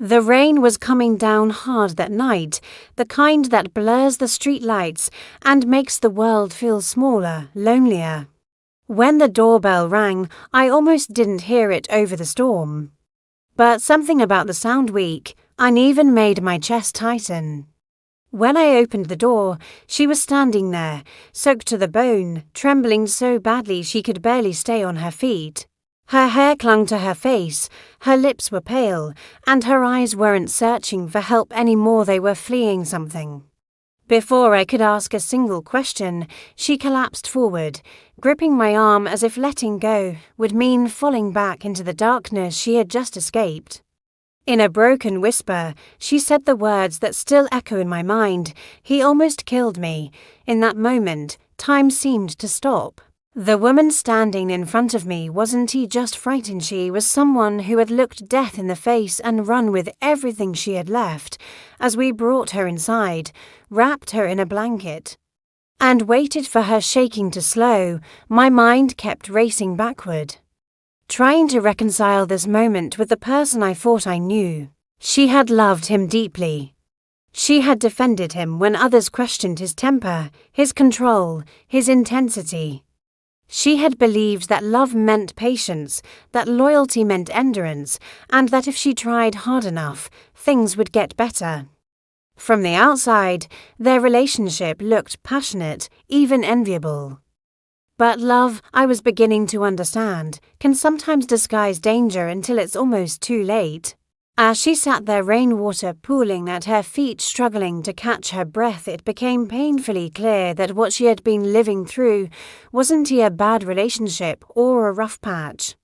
The rain was coming down hard that night, the kind that blurs the street lights and makes the world feel smaller, lonelier. When the doorbell rang, I almost didn't hear it over the storm. But something about the sound weak, uneven made my chest tighten. When I opened the door, she was standing there, soaked to the bone, trembling so badly she could barely stay on her feet. Her hair clung to her face, her lips were pale, and her eyes weren't searching for help anymore, they were fleeing something. Before I could ask a single question, she collapsed forward, gripping my arm as if letting go would mean falling back into the darkness she had just escaped. In a broken whisper, she said the words that still echo in my mind, "He almost killed me." In that moment, time seemed to stop. The woman standing in front of me wasn't just frightened, she was someone who had looked death in the face and run with everything she had left, as we brought her inside, wrapped her in a blanket, and waited for her shaking to slow. My mind kept racing backward, trying to reconcile this moment with the person I thought I knew. She had loved him deeply. She had defended him when others questioned his temper, his control, his intensity. She had believed that love meant patience, that loyalty meant endurance, and that if she tried hard enough, things would get better. From the outside, their relationship looked passionate, even enviable. But love, I was beginning to understand, can sometimes disguise danger until it's almost too late. As she sat there, rainwater pooling at her feet, struggling to catch her breath, it became painfully clear that what she had been living through wasn't a bad relationship or a rough patch.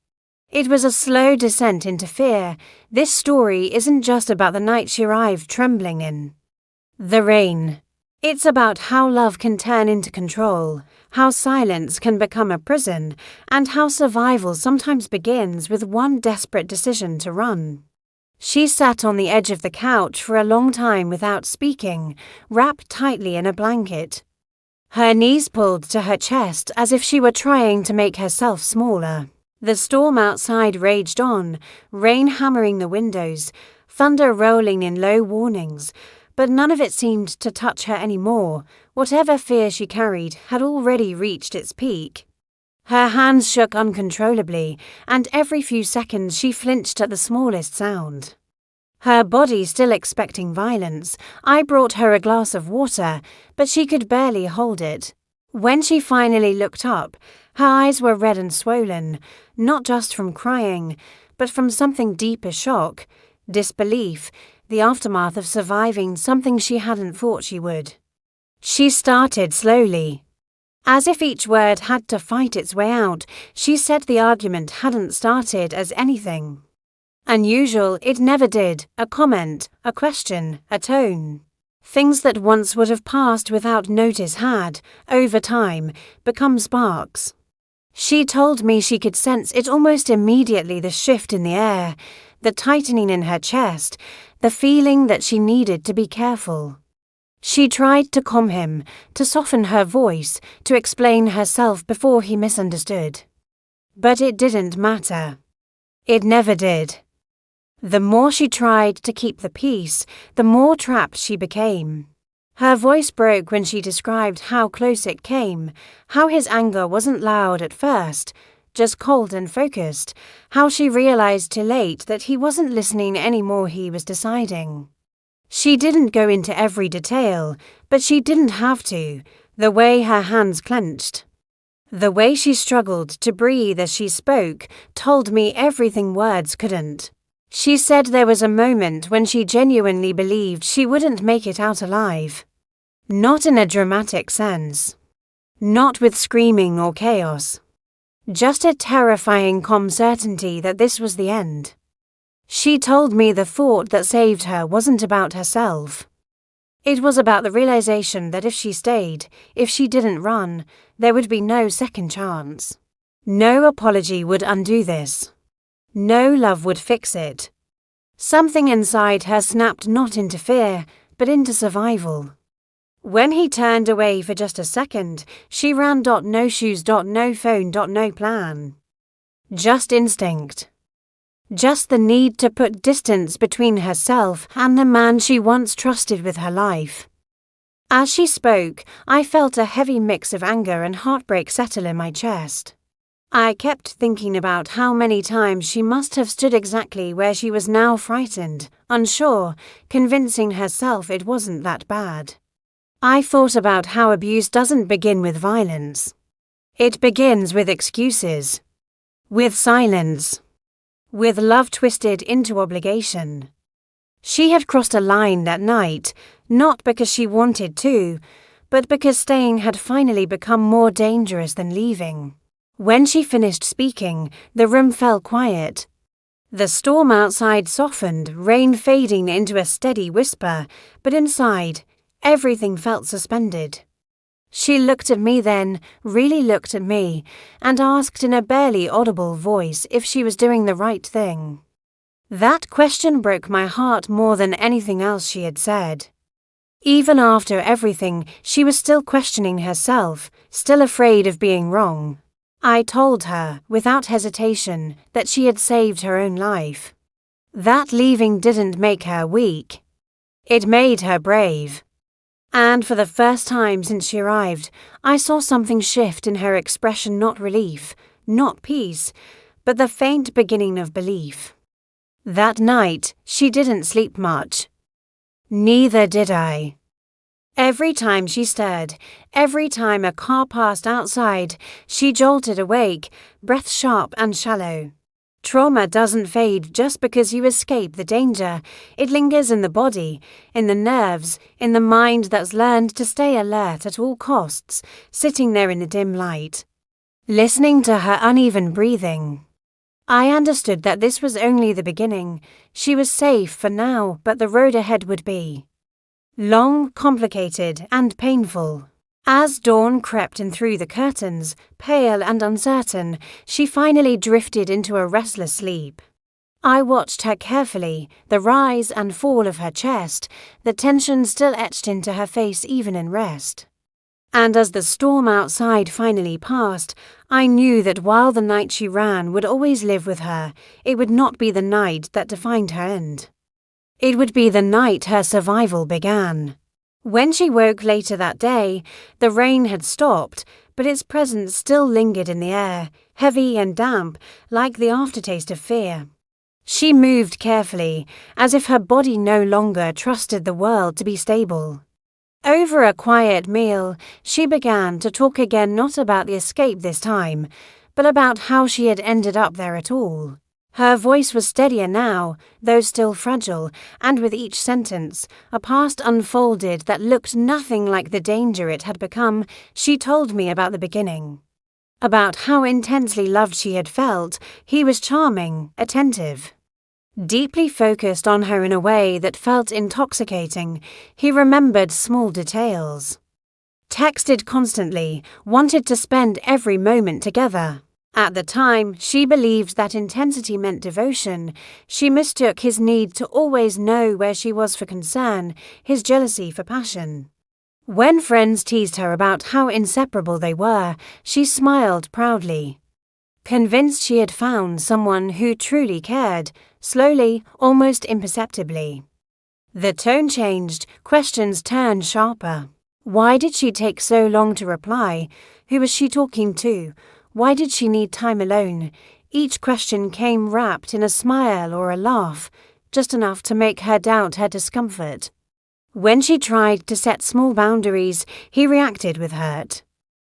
It was a slow descent into fear. This story isn't just about the night she arrived trembling in the rain. It's about how love can turn into control, how silence can become a prison, and how survival sometimes begins with one desperate decision to run. She sat on the edge of the couch for a long time without speaking, wrapped tightly in a blanket. Her knees pulled to her chest as if she were trying to make herself smaller. The storm outside raged on, rain hammering the windows, thunder rolling in low warnings, but none of it seemed to touch her anymore. Whatever fear she carried had already reached its peak. Her hands shook uncontrollably, and every few seconds she flinched at the smallest sound. Her body still expecting violence, I brought her a glass of water, but she could barely hold it. When she finally looked up, her eyes were red and swollen, not just from crying, but from something deeper: shock, disbelief, the aftermath of surviving something she hadn't thought she would. She started slowly. As if each word had to fight its way out, she said the argument hadn't started as anything unusual, it never did. A comment, a question, a tone. Things that once would have passed without notice had, over time, become sparks. She told me she could sense it almost immediately, the shift in the air, the tightening in her chest, the feeling that she needed to be careful. She tried to calm him, to soften her voice, to explain herself before he misunderstood. But it didn't matter. It never did. The more she tried to keep the peace, the more trapped she became. Her voice broke when she described how close it came, how his anger wasn't loud at first, just cold and focused, how she realized too late that he wasn't listening anymore, he was deciding. She didn't go into every detail, but she didn't have to. The way her hands clenched, the way she struggled to breathe as she spoke, told me everything words couldn't. She said there was a moment when she genuinely believed she wouldn't make it out alive. Not in a dramatic sense. Not with screaming or chaos. Just a terrifying calm certainty that this was the end. She told me the thought that saved her wasn't about herself. It was about the realization that if she stayed, if she didn't run, there would be no second chance. No apology would undo this. No love would fix it. Something inside her snapped not into fear, but into survival. When he turned away for just a second, she ran. No shoes, no phone, no plan. Just instinct. Just the need to put distance between herself and the man she once trusted with her life. As she spoke, I felt a heavy mix of anger and heartbreak settle in my chest. I kept thinking about how many times she must have stood exactly where she was now, frightened, unsure, convincing herself it wasn't that bad. I thought about how abuse doesn't begin with violence. It begins with excuses, with silence, with love twisted into obligation. She had crossed a line that night, not because she wanted to, but because staying had finally become more dangerous than leaving. When she finished speaking, the room fell quiet. The storm outside softened, rain fading into a steady whisper, but inside, everything felt suspended. She looked at me then, really looked at me, and asked in a barely audible voice if she was doing the right thing. That question broke my heart more than anything else she had said. Even after everything, she was still questioning herself, still afraid of being wrong. I told her, without hesitation, that she had saved her own life. That leaving didn't make her weak. It made her brave. And for the first time since she arrived, I saw something shift in her expression, not relief, not peace, but the faint beginning of belief. That night, she didn't sleep much. Neither did I. Every time she stirred, every time a car passed outside, she jolted awake, breath sharp and shallow. Trauma doesn't fade just because you escape the danger. It lingers in the body, in the nerves, in the mind that's learned to stay alert at all costs, sitting there in the dim light, listening to her uneven breathing. I understood that this was only the beginning. She was safe for now, but the road ahead would be long, complicated, and painful. As dawn crept in through the curtains, pale and uncertain, she finally drifted into a restless sleep. I watched her carefully, the rise and fall of her chest, the tension still etched into her face even in rest. And as the storm outside finally passed, I knew that while the night she ran would always live with her, it would not be the night that defined her end. It would be the night her survival began. When she woke later that day, the rain had stopped, but its presence still lingered in the air, heavy and damp, like the aftertaste of fear. She moved carefully, as if her body no longer trusted the world to be stable. Over a quiet meal, she began to talk again, not about the escape this time, but about how she had ended up there at all. Her voice was steadier now, though still fragile, and with each sentence, a past unfolded that looked nothing like the danger it had become. She told me about the beginning, about how intensely loved she had felt. He was charming, attentive, deeply focused on her in a way that felt intoxicating. He remembered small details, texted constantly, wanted to spend every moment together. At the time, she believed that intensity meant devotion. She mistook his need to always know where she was for concern, his jealousy for passion. When friends teased her about how inseparable they were, she smiled proudly, convinced she had found someone who truly cared. Slowly, almost imperceptibly, the tone changed, questions turned sharper. Why did she take so long to reply? Who was she talking to? Why did she need time alone? Each question came wrapped in a smile or a laugh, just enough to make her doubt her discomfort. When she tried to set small boundaries, he reacted with hurt,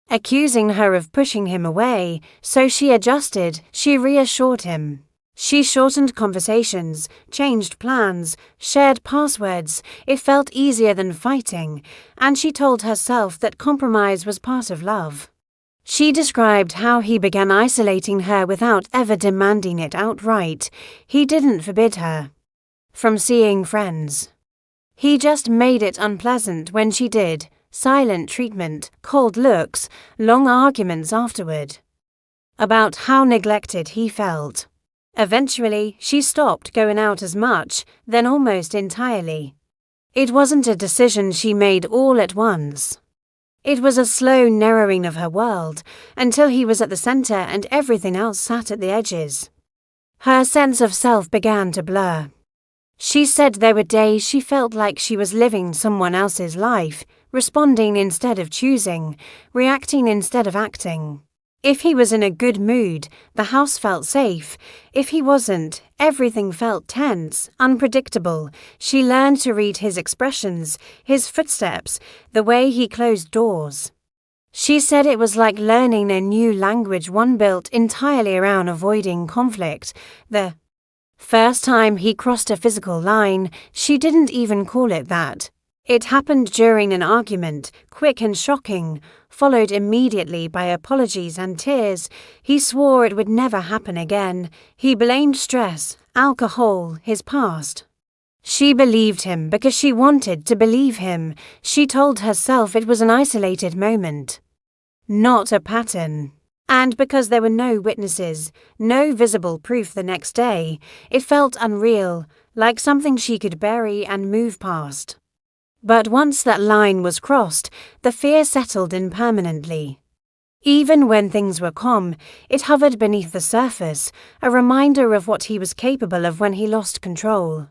accusing her of pushing him away. So she adjusted, she reassured him. She shortened conversations, changed plans, shared passwords. It felt easier than fighting, and she told herself that compromise was part of love. She described how he began isolating her without ever demanding it outright. He didn't forbid her from seeing friends. He just made it unpleasant when she did. Silent treatment, cold looks, long arguments afterward about how neglected he felt. Eventually, she stopped going out as much, then almost entirely. It wasn't a decision she made all at once. It was a slow narrowing of her world, until he was at the center and everything else sat at the edges. Her sense of self began to blur. She said there were days she felt like she was living someone else's life, responding instead of choosing, reacting instead of acting. If he was in a good mood, the house felt safe. If he wasn't, everything felt tense, unpredictable. She learned to read his expressions, his footsteps, the way he closed doors. She said it was like learning a new language, one built entirely around avoiding conflict. The first time he crossed a physical line, she didn't even call it that. It happened during an argument, quick and shocking, followed immediately by apologies and tears. He swore it would never happen again. He blamed stress, alcohol, his past. She believed him because she wanted to believe him. She told herself it was an isolated moment, not a pattern. And because there were no witnesses, no visible proof the next day, it felt unreal, like something she could bury and move past. But once that line was crossed, the fear settled in permanently. Even when things were calm, it hovered beneath the surface, a reminder of what he was capable of when he lost control.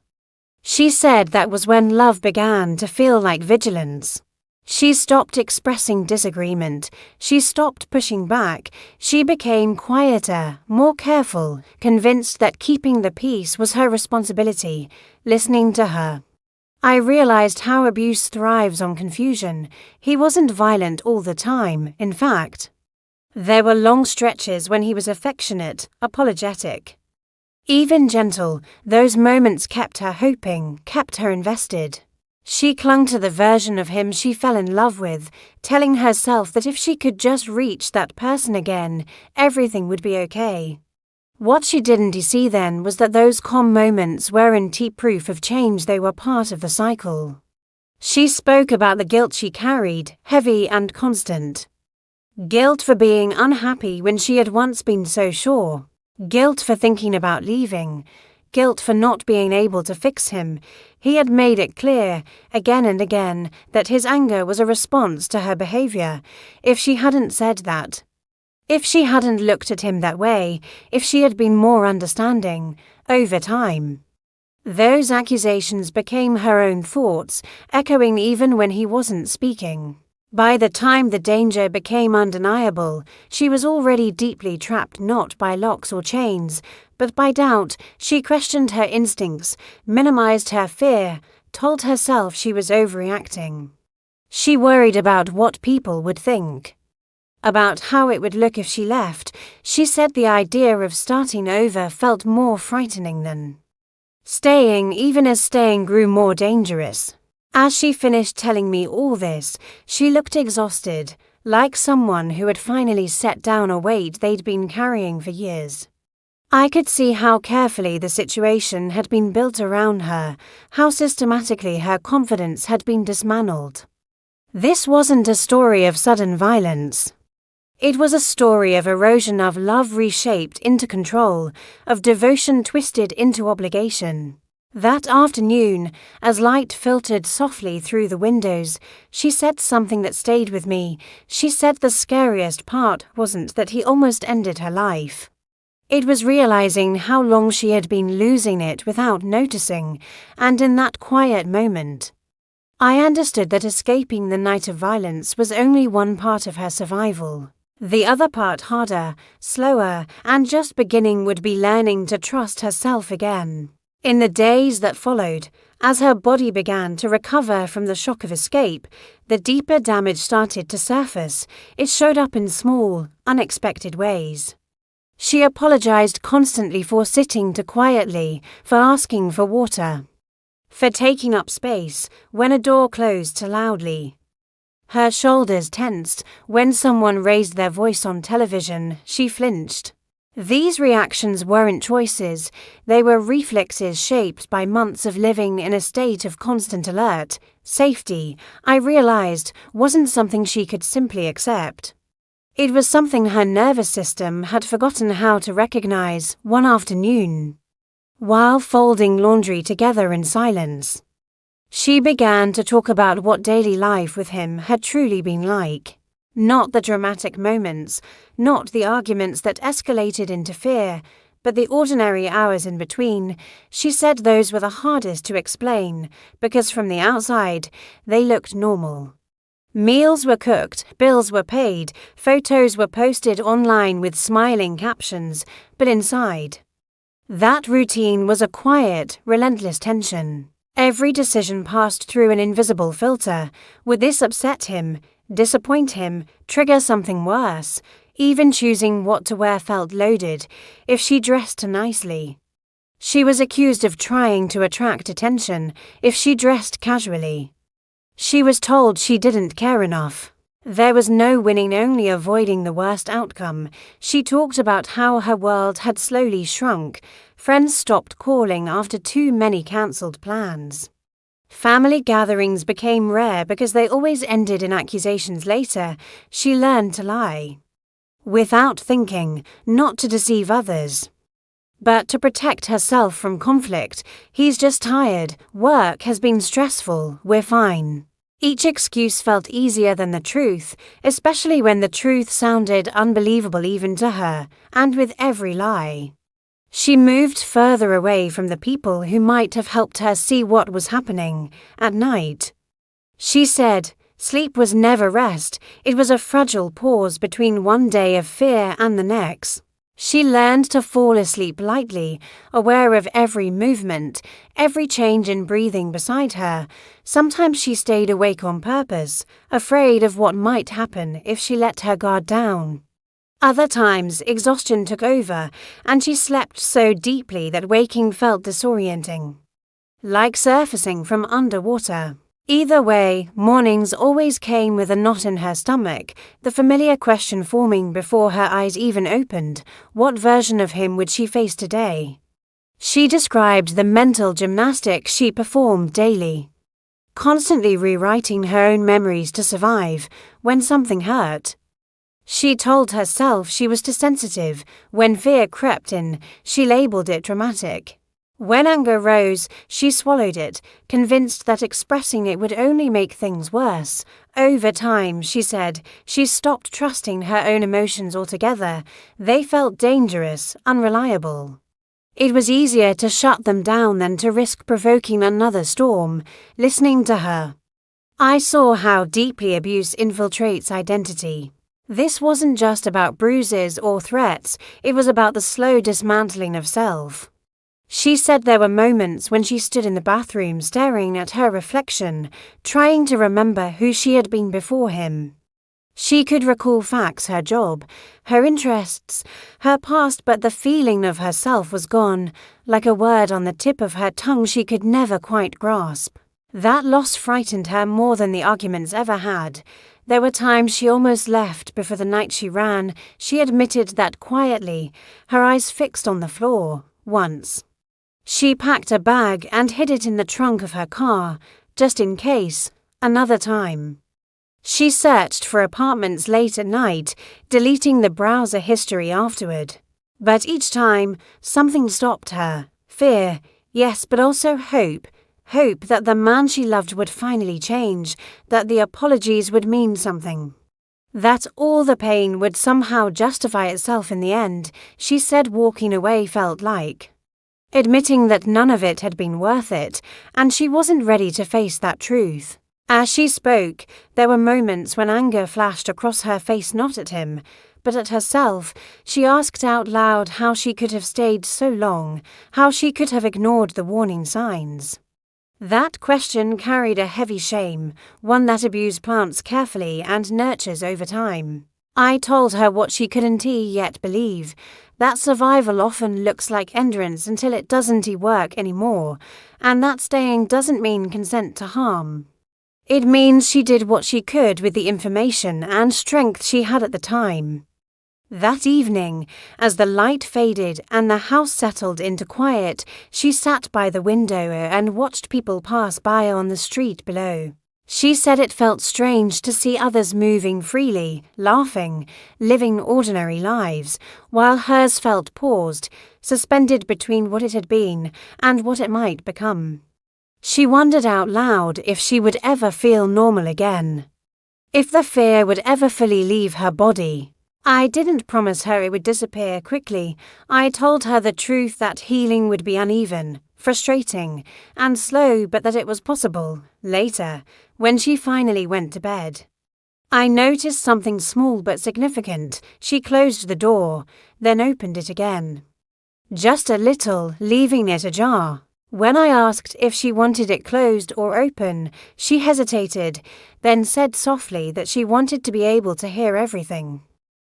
She said that was when love began to feel like vigilance. She stopped expressing disagreement. She stopped pushing back. She became quieter, more careful, convinced that keeping the peace was her responsibility, listening to her. I realized how abuse thrives on confusion. He wasn't violent all the time, in fact. There were long stretches when he was affectionate, apologetic. Even gentle, those moments kept her hoping, kept her invested. She clung to the version of him she fell in love with, telling herself that if she could just reach that person again, everything would be okay. What she didn't see then was that those calm moments weren't proof of change, they were part of the cycle. She spoke about the guilt she carried, heavy and constant. Guilt for being unhappy when she had once been so sure. Guilt for thinking about leaving. Guilt for not being able to fix him. He had made it clear, again and again, that his anger was a response to her behavior. If she hadn't said that, if she hadn't looked at him that way, if she had been more understanding, over time, those accusations became her own thoughts, echoing even when he wasn't speaking. By the time the danger became undeniable, she was already deeply trapped, not by locks or chains, but by doubt. She questioned her instincts, minimized her fear, told herself she was overreacting. She worried about what people would think, about how it would look if she left. She said the idea of starting over felt more frightening than staying, even as staying grew more dangerous. As she finished telling me all this, she looked exhausted, like someone who had finally set down a weight they'd been carrying for years. I could see how carefully the situation had been built around her, how systematically her confidence had been dismantled. This wasn't a story of sudden violence. It was a story of erosion, of love reshaped into control, of devotion twisted into obligation. That afternoon, as light filtered softly through the windows, she said something that stayed with me. She said the scariest part wasn't that he almost ended her life. It was realizing how long she had been losing it without noticing, and in that quiet moment, I understood that escaping the night of violence was only one part of her survival. The other part, harder, slower, and just beginning, would be learning to trust herself again. In the days that followed, as her body began to recover from the shock of escape, the deeper damage started to surface. It showed up in small, unexpected ways. She apologized constantly for sitting too quietly, for asking for water, for taking up space when a door closed too loudly. Her shoulders tensed when someone raised their voice on television. She flinched. These reactions weren't choices, they were reflexes shaped by months of living in a state of constant alert. Safety, I realized, wasn't something she could simply accept. It was something her nervous system had forgotten how to recognize. One afternoon, while folding laundry together in silence, she began to talk about what daily life with him had truly been like. Not the dramatic moments, not the arguments that escalated into fear, but the ordinary hours in between, she said those were the hardest to explain because from the outside, they looked normal. Meals were cooked, bills were paid, photos were posted online with smiling captions, but inside, that routine was a quiet, relentless tension. Every decision passed through an invisible filter. Would this upset him, disappoint him, trigger something worse? Even choosing what to wear felt loaded, if she dressed nicely. She was accused of trying to attract attention if she dressed casually. She was told she didn't care enough. There was no winning, only avoiding the worst outcome. She talked about how her world had slowly shrunk. Friends stopped calling after too many cancelled plans. Family gatherings became rare because they always ended in accusations later. She learned to lie. Without thinking, not to deceive others, but to protect herself from conflict. He's just tired, work has been stressful, we're fine. Each excuse felt easier than the truth, especially when the truth sounded unbelievable even to her, and with every lie. She moved further away from the people who might have helped her see what was happening. At night, she said, sleep was never rest, it was a fragile pause between one day of fear and the next. She learned to fall asleep lightly, aware of every movement, every change in breathing beside her. Sometimes she stayed awake on purpose, afraid of what might happen if she let her guard down. Other times, exhaustion took over, and she slept so deeply that waking felt disorienting, like surfacing from underwater. Either way, mornings always came with a knot in her stomach, the familiar question forming before her eyes even opened: what version of him would she face today? She described the mental gymnastics she performed daily, constantly rewriting her own memories to survive when something hurt. She told herself she was too sensitive. When fear crept in, she labeled it dramatic. When anger rose, she swallowed it, convinced that expressing it would only make things worse. Over time, she said, she stopped trusting her own emotions altogether. They felt dangerous, unreliable. It was easier to shut them down than to risk provoking another storm. Listening to her, I saw how deeply abuse infiltrates identity. This wasn't just about bruises or threats, it was about the slow dismantling of self. She said there were moments when she stood in the bathroom staring at her reflection, trying to remember who she had been before him. She could recall facts, her job, her interests, her past, but the feeling of herself was gone, like a word on the tip of her tongue she could never quite grasp. That loss frightened her more than the arguments ever had. There were times she almost left before the night she ran. She admitted that quietly, her eyes fixed on the floor. Once, she packed a bag and hid it in the trunk of her car, just in case. Another time, she searched for apartments late at night, deleting the browser history afterward. But each time, something stopped her. Fear, yes, but also hope. Hope that the man she loved would finally change, that the apologies would mean something, that all the pain would somehow justify itself in the end. She said walking away felt like admitting that none of it had been worth it, and she wasn't ready to face that truth. As she spoke, there were moments when anger flashed across her face, not at him, but at herself. She asked out loud how she could have stayed so long, how she could have ignored the warning signs. That question carried a heavy shame, one that abuse plants carefully and nurtures over time. I told her what she couldn't yet believe, that survival often looks like endurance until it doesn't work anymore, and that staying doesn't mean consent to harm. It means she did what she could with the information and strength she had at the time. That evening, as the light faded and the house settled into quiet, she sat by the window and watched people pass by on the street below. She said it felt strange to see others moving freely, laughing, living ordinary lives, while hers felt paused, suspended between what it had been and what it might become. She wondered out loud if she would ever feel normal again, if the fear would ever fully leave her body. I didn't promise her it would disappear quickly. I told her the truth that healing would be uneven, frustrating, and slow, but that it was possible. Later, when she finally went to bed, I noticed something small but significant. She closed the door, then opened it again. Just a little, leaving it ajar. When I asked if she wanted it closed or open, she hesitated, then said softly that she wanted to be able to hear everything.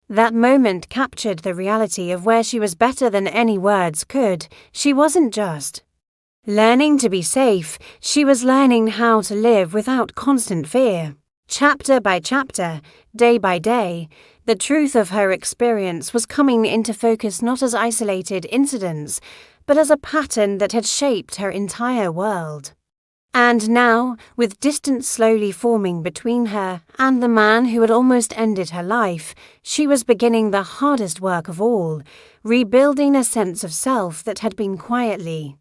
That moment captured the reality of where she was better than any words could. She wasn't just learning to be safe, she was learning how to live without constant fear. Chapter by chapter, day by day, the truth of her experience was coming into focus not as isolated incidents, but as a pattern that had shaped her entire world. And now, with distance slowly forming between her and the man who had almost ended her life, she was beginning the hardest work of all, rebuilding a sense of self that had been quietly,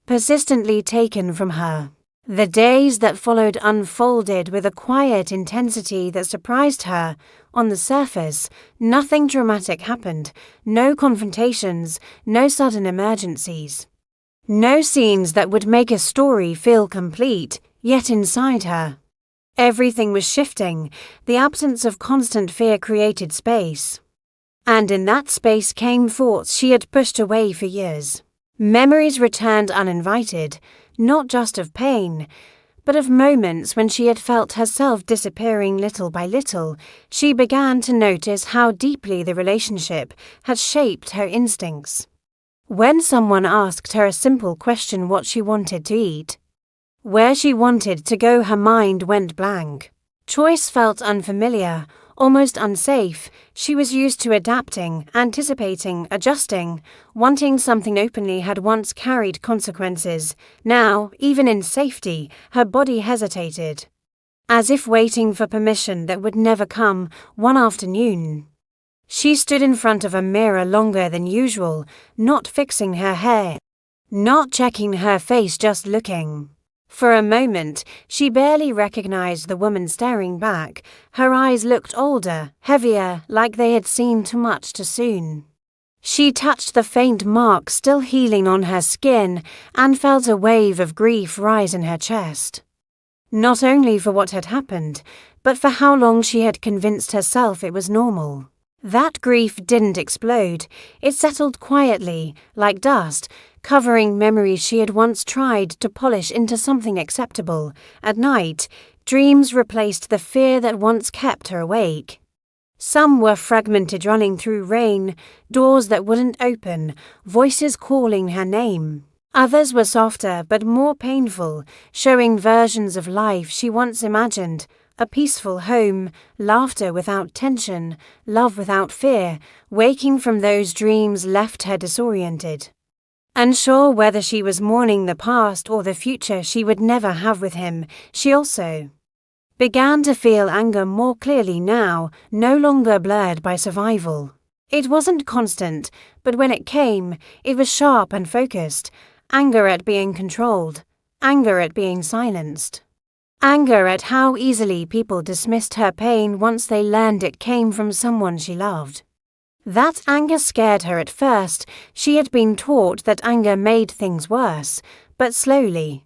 persistently taken from her. The days that followed unfolded with a quiet intensity that surprised her. On the surface, nothing dramatic happened, no confrontations, no sudden emergencies. No scenes that would make a story feel complete, yet inside her, everything was shifting. The absence of constant fear created space. And in that space came thoughts she had pushed away for years. Memories returned uninvited, not just of pain, but of moments when she had felt herself disappearing little by little. She began to notice how deeply the relationship had shaped her instincts. When someone asked her a simple question, what she wanted to eat, where she wanted to go, her mind went blank. Choice felt unfamiliar, almost unsafe. She was used to adapting, anticipating, adjusting. Wanting something openly had once carried consequences. Now, even in safety, her body hesitated, as if waiting for permission that would never come. One afternoon, she stood in front of a mirror longer than usual, not fixing her hair, not checking her face, just looking. For a moment, she barely recognized the woman staring back. Her eyes looked older, heavier, like they had seen too much too soon. She touched the faint mark still healing on her skin and felt a wave of grief rise in her chest. Not only for what had happened, but for how long she had convinced herself it was normal. That grief didn't explode. It settled quietly, like dust, covering memories she had once tried to polish into something acceptable. At night, dreams replaced the fear that once kept her awake. Some were fragmented, running through rain, doors that wouldn't open, voices calling her name. Others were softer but more painful, showing versions of life she once imagined. A peaceful home, laughter without tension, love without fear. Waking from those dreams left her disoriented, unsure whether she was mourning the past or the future she would never have with him. She also began to feel anger more clearly now, no longer blurred by survival. It wasn't constant, but when it came, it was sharp and focused. Anger at being controlled, anger at being silenced. Anger at how easily people dismissed her pain once they learned it came from someone she loved. That anger scared her at first. She had been taught that anger made things worse, but slowly,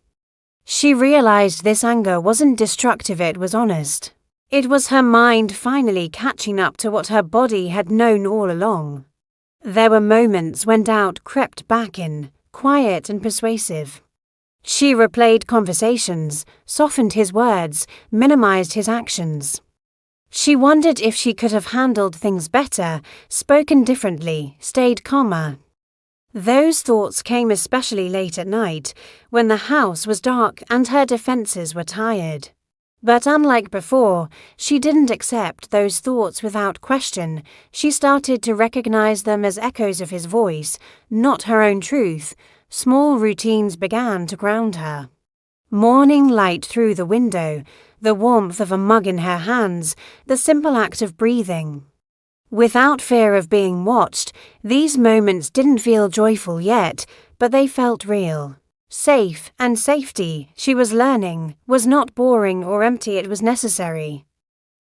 she realized this anger wasn't destructive, it was honest. It was her mind finally catching up to what her body had known all along. There were moments when doubt crept back in, quiet and persuasive. She replayed conversations, softened his words, minimized his actions. She wondered if she could have handled things better, spoken differently, stayed calmer. Those thoughts came especially late at night, when the house was dark and her defenses were tired. But unlike before, she didn't accept those thoughts without question. She started to recognize them as echoes of his voice, not her own truth. Small routines began to ground her. Morning light through the window, the warmth of a mug in her hands, the simple act of breathing. Without fear of being watched, these moments didn't feel joyful yet, but they felt real. Safe, and safety, she was learning, was not boring or empty, it was necessary.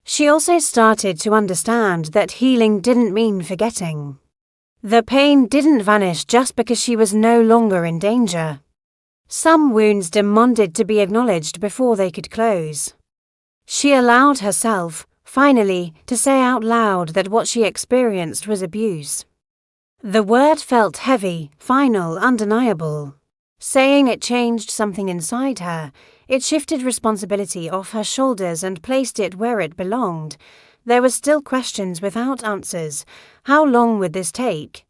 She also started to understand that healing didn't mean forgetting. The pain didn't vanish just because she was no longer in danger. Some wounds demanded to be acknowledged before they could close. She allowed herself, finally, to say out loud that what she experienced was abuse. The word felt heavy, final, undeniable. Saying it changed something inside her. It shifted responsibility off her shoulders and placed it where it belonged. There were still questions without answers. How long would this take?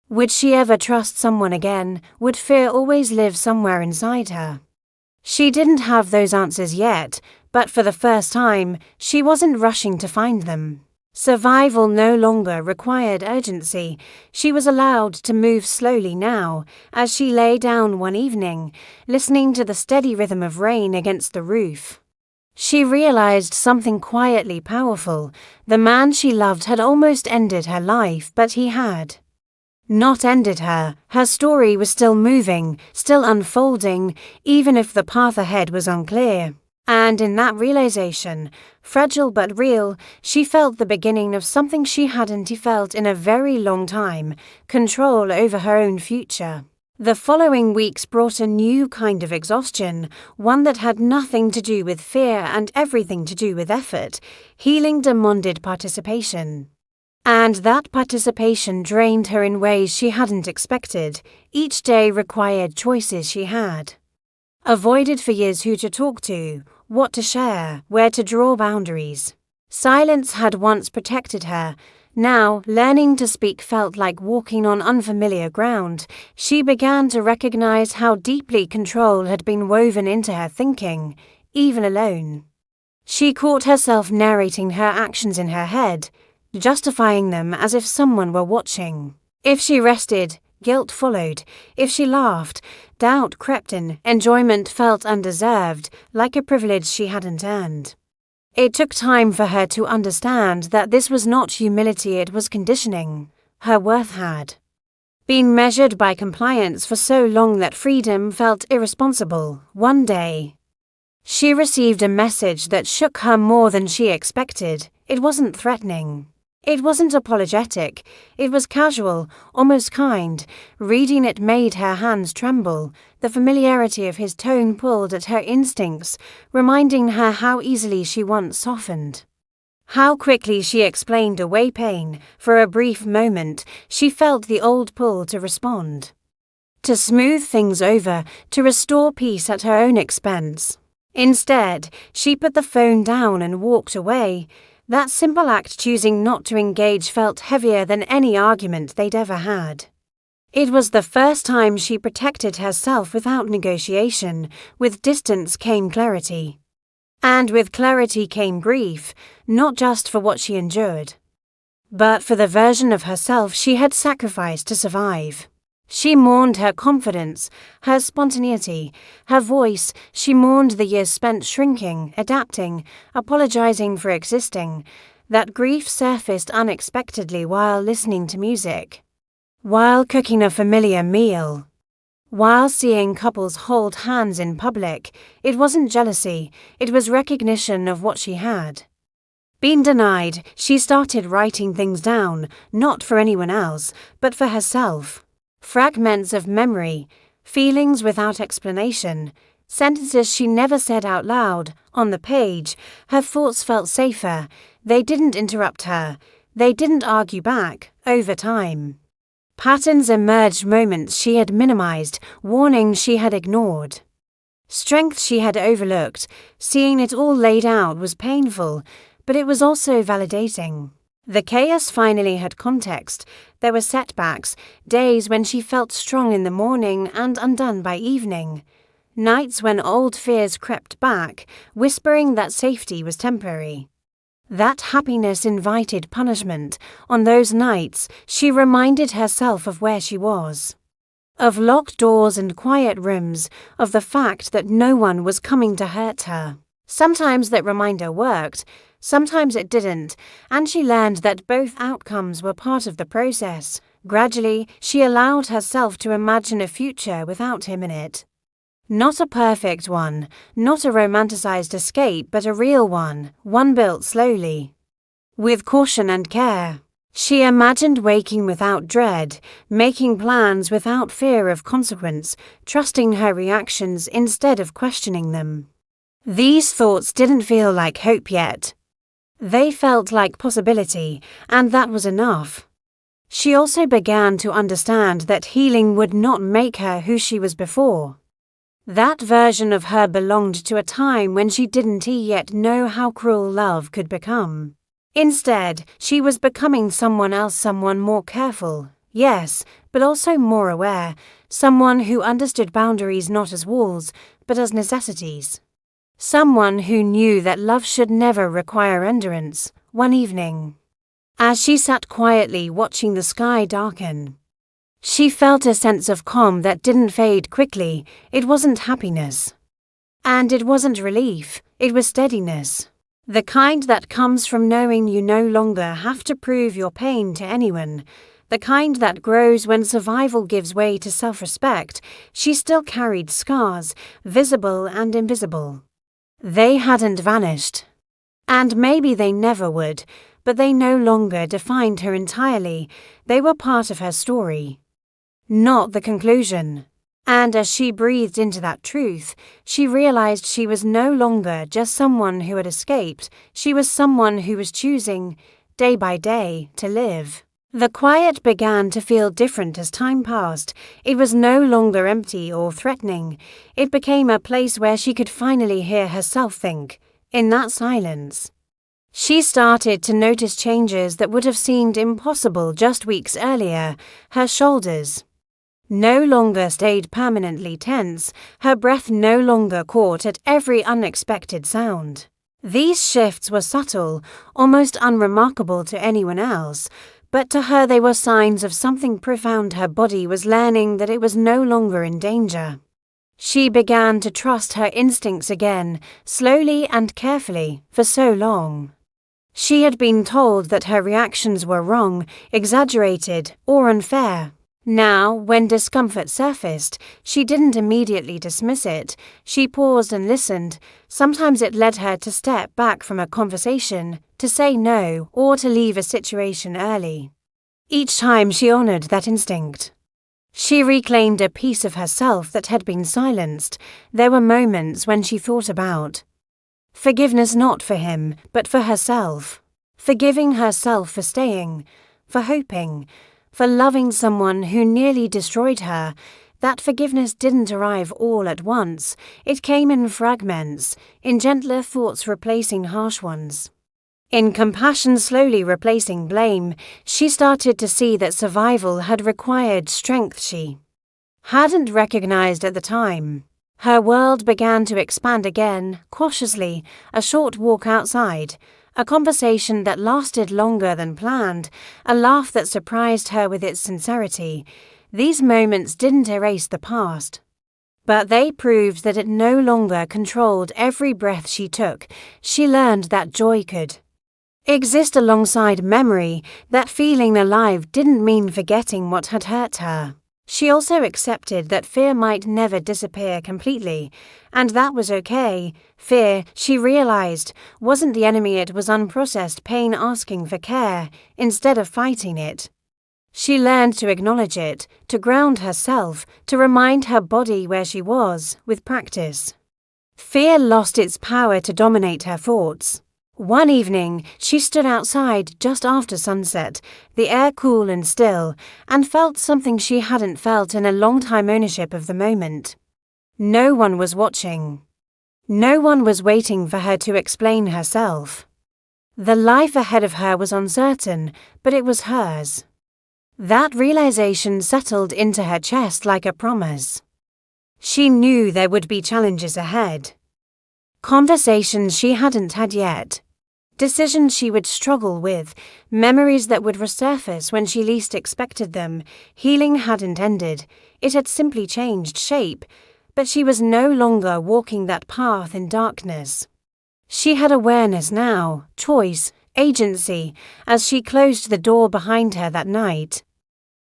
Would she ever trust someone again? Would fear always live somewhere inside her? She didn't have those answers yet, but for the first time, she wasn't rushing to find them. Survival no longer required urgency. She was allowed to move slowly now, as she lay down one evening, listening to the steady rhythm of rain against the roof. She realized something quietly powerful. The man she loved had almost ended her life, but he had not ended her. Her story was still moving, still unfolding, even if the path ahead was unclear. And in that realization, fragile but real, she felt the beginning of something she hadn't felt in a very long time: control over her own future. The following weeks brought a new kind of exhaustion, one that had nothing to do with fear and everything to do with effort. Healing demanded participation. And that participation drained her in ways she hadn't expected. Each day required choices she had avoided for years: who to talk to, what to share, where to draw boundaries. Silence had once protected her. Now, learning to speak felt like walking on unfamiliar ground. She began to recognize how deeply control had been woven into her thinking, even alone. She caught herself narrating her actions in her head, justifying them as if someone were watching. If she rested, guilt followed. If she laughed, doubt crept in. Enjoyment felt undeserved, like a privilege she hadn't earned. It took time for her to understand that this was not humility, it was conditioning. Her worth had been measured by compliance for so long that freedom felt irresponsible. One day, she received a message that shook her more than she expected. It wasn't threatening. It wasn't apologetic. It was casual, almost kind. Reading it made her hands tremble. The familiarity of his tone pulled at her instincts, reminding her how easily she once softened. How quickly she explained away pain. For a brief moment, she felt the old pull to respond, to smooth things over, to restore peace at her own expense. Instead, she put the phone down and walked away. That simple act, choosing not to engage, felt heavier than any argument they'd ever had. It was the first time she protected herself without negotiation. With distance came clarity. And with clarity came grief, not just for what she endured, but for the version of herself she had sacrificed to survive. She mourned her confidence, her spontaneity, her voice. She mourned the years spent shrinking, adapting, apologizing for existing. That grief surfaced unexpectedly while listening to music, while cooking a familiar meal, while seeing couples hold hands in public. It wasn't jealousy, it was recognition of what she had been denied. She started writing things down, not for anyone else, but for herself. Fragments of memory, feelings without explanation, sentences she never said out loud. On the page, her thoughts felt safer. They didn't interrupt her. They didn't argue back. Over time, patterns emerged: moments she had minimized, warnings she had ignored, strength she had overlooked. Seeing it all laid out was painful, but it was also validating. The chaos finally had context. There were setbacks, days when she felt strong in the morning and undone by evening, nights when old fears crept back, whispering that safety was temporary, that happiness invited punishment. On those nights, she reminded herself of where she was, of locked doors and quiet rooms, of the fact that no one was coming to hurt her. Sometimes that reminder worked, sometimes it didn't, and she learned that both outcomes were part of the process. Gradually, she allowed herself to imagine a future without him in it. Not a perfect one, not a romanticized escape, but a real one built slowly. With caution and care. She imagined waking without dread, making plans without fear of consequence, trusting her reactions instead of questioning them. These thoughts didn't feel like hope yet. They felt like possibility, and that was enough. She also began to understand that healing would not make her who she was before. That version of her belonged to a time when she didn't yet know how cruel love could become. Instead, she was becoming someone else, someone more careful, yes, but also more aware, someone who understood boundaries not as walls, but as necessities. Someone who knew that love should never require endurance. One evening, as she sat quietly watching the sky darken, she felt a sense of calm that didn't fade quickly. It wasn't happiness. And it wasn't relief, it was steadiness. The kind that comes from knowing you no longer have to prove your pain to anyone. The kind that grows when survival gives way to self-respect. She still carried scars, visible and invisible. They hadn't vanished. And maybe they never would, but they no longer defined her entirely. They were part of her story, not the conclusion. And as she breathed into that truth, she realized she was no longer just someone who had escaped. She was someone who was choosing, day by day, to live. The quiet began to feel different as time passed. It was no longer empty or threatening. It became a place where she could finally hear herself think. In that silence, she started to notice changes that would have seemed impossible just weeks earlier. Her shoulders no longer stayed permanently tense, her breath no longer caught at every unexpected sound. These shifts were subtle, almost unremarkable to anyone else, but to her they were signs of something profound. Her body was learning that it was no longer in danger. She began to trust her instincts again, slowly and carefully, for so long. She had been told that her reactions were wrong, exaggerated, or unfair. Now, when discomfort surfaced, she didn't immediately dismiss it. She paused and listened. Sometimes it led her to step back from a conversation, to say no, or to leave a situation early. Each time she honored that instinct. She reclaimed a piece of herself that had been silenced. There were moments when she thought about forgiveness, not for him, but for herself. Forgiving herself for staying, for hoping, for loving someone who nearly destroyed her. That forgiveness didn't arrive all at once. It came in fragments, in gentler thoughts replacing harsh ones, in compassion slowly replacing blame. She started to see that survival had required strength she hadn't recognized at the time. Her world began to expand again, cautiously, a short walk outside, a conversation that lasted longer than planned, a laugh that surprised her with its sincerity. These moments didn't erase the past, but they proved that it no longer controlled every breath she took. She learned that joy could exist alongside memory, that feeling alive didn't mean forgetting what had hurt her. She also accepted that fear might never disappear completely, and that was okay. Fear, she realized, wasn't the enemy, it was unprocessed pain asking for care instead of fighting it. She learned to acknowledge it, to ground herself, to remind her body where she was, with practice. Fear lost its power to dominate her thoughts. One evening, she stood outside just after sunset, the air cool and still, and felt something she hadn't felt in a long time: ownership of the moment. No one was watching. No one was waiting for her to explain herself. The life ahead of her was uncertain, but it was hers. That realization settled into her chest like a promise. She knew there would be challenges ahead. Conversations she hadn't had yet. Decisions she would struggle with, memories that would resurface when she least expected them. Healing hadn't ended, it had simply changed shape, but she was no longer walking that path in darkness. She had awareness now, choice, agency. As she closed the door behind her that night,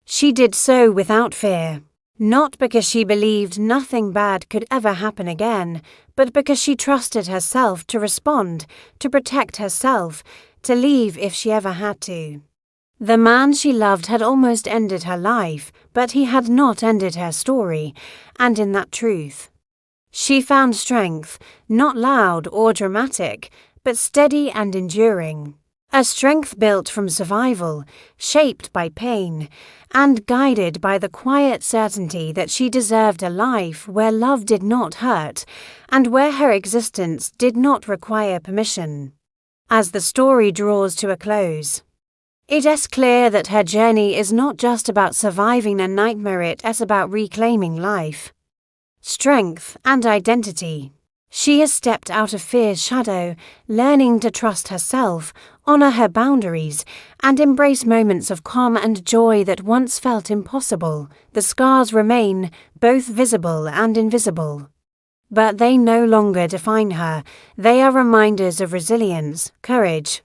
she did so without fear. Not because she believed nothing bad could ever happen again, but because she trusted herself to respond, to protect herself, to leave if she ever had to. The man she loved had almost ended her life, but he had not ended her story, and in that truth, she found strength, not loud or dramatic, but steady and enduring. A strength built from survival, shaped by pain, and guided by the quiet certainty that she deserved a life where love did not hurt, and where her existence did not require permission. As the story draws to a close, it is clear that her journey is not just about surviving a nightmare, it is about reclaiming life, strength, and identity. She has stepped out of fear's shadow, learning to trust herself, honor her boundaries, and embrace moments of calm and joy that once felt impossible. The scars remain, both visible and invisible. But they no longer define her. They are reminders of resilience, courage,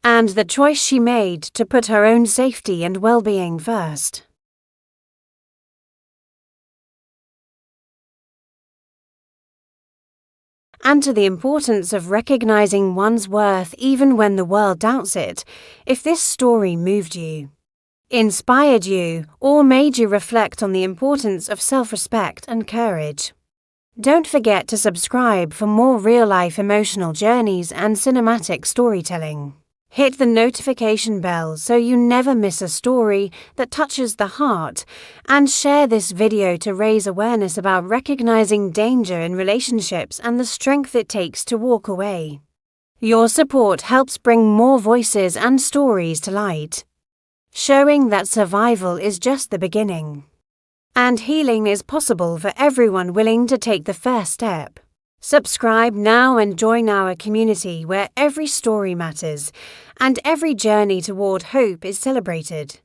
and the choice she made to put her own safety and well-being first. And to the importance of recognizing one's worth even when the world doubts it. If this story moved you, inspired you, or made you reflect on the importance of self-respect and courage, don't forget to subscribe for more real-life emotional journeys and cinematic storytelling. Hit the notification bell so you never miss a story that touches the heart, and share this video to raise awareness about recognizing danger in relationships and the strength it takes to walk away. Your support helps bring more voices and stories to light, showing that survival is just the beginning, and healing is possible for everyone willing to take the first step. Subscribe now and join our community where every story matters and every journey toward hope is celebrated.